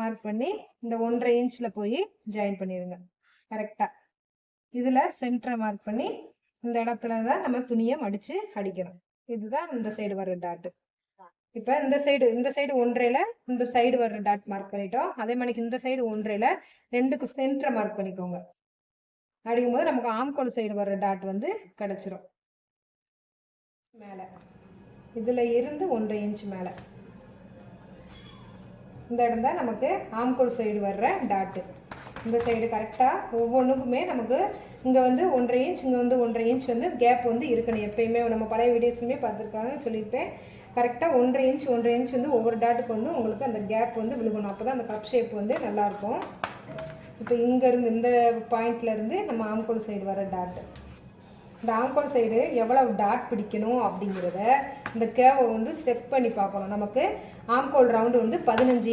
Mark பண்ணி இந்த 1.5 இன்ச்சில் போய் ஜாயின் பண்ணிடுங்க கரெக்டாக. இதில் சென்டரை மார்க் பண்ணி இந்த இடத்துல தான் நம்ம துணியை மடித்து அடிக்கணும். இதுதான் இந்த சைடு வர்ற டாட்டு. இப்போ இந்த சைடு 1.5ல இந்த சைடு வர்ற டாட் மார்க் பண்ணிட்டோம். அதே மாதிரி இந்த சைடு 1.5ல ரெண்டுக்கு சென்டரை மார்க் பண்ணிக்கோங்க. அடிக்கும்போது நமக்கு ஆம்கோல் சைடு வர்ற டாட் வந்து கிடச்சிரும். மேலே இதில் இருந்து 1.5 இன்ச் மேலே இந்த இடம் தான் நமக்கு ஆம்கோல் சைடு வர்ற டாட்டு. இந்த சைடு கரெக்டாக ஒவ்வொன்றுக்குமே நமக்கு இங்கே வந்து 1.5 இன்ச், இங்கே வந்து 1.5 இன்ச் வந்து கேப் வந்து இருக்கணும். எப்பயுமே நம்ம பழைய வீடியோஸுமே பார்த்துருக்காங்க, சொல்லியிருப்பேன். கரெக்டாக 1.5 இன்ச் வந்து ஒவ்வொரு டாட்டுக்கு வந்து உங்களுக்கு அந்த கேப் வந்து விழுகணும். அப்போ தான் அந்த கப் ஷேப் வந்து நல்லாயிருக்கும். இப்போ இங்கேருந்து இந்த பாயிண்ட்லேருந்து நம்ம ஆம்கோல் சைடு வர டாட்டு, இந்த ஆம்கோல் சைடு எவ்வளவு டாட் பிடிக்கணும் அப்படிங்கிறத இந்த கேவை வந்து செக் பண்ணி பார்க்கணும். நமக்கு ஆம்கோல் ரவுண்டு வந்து 15 இன்ச்.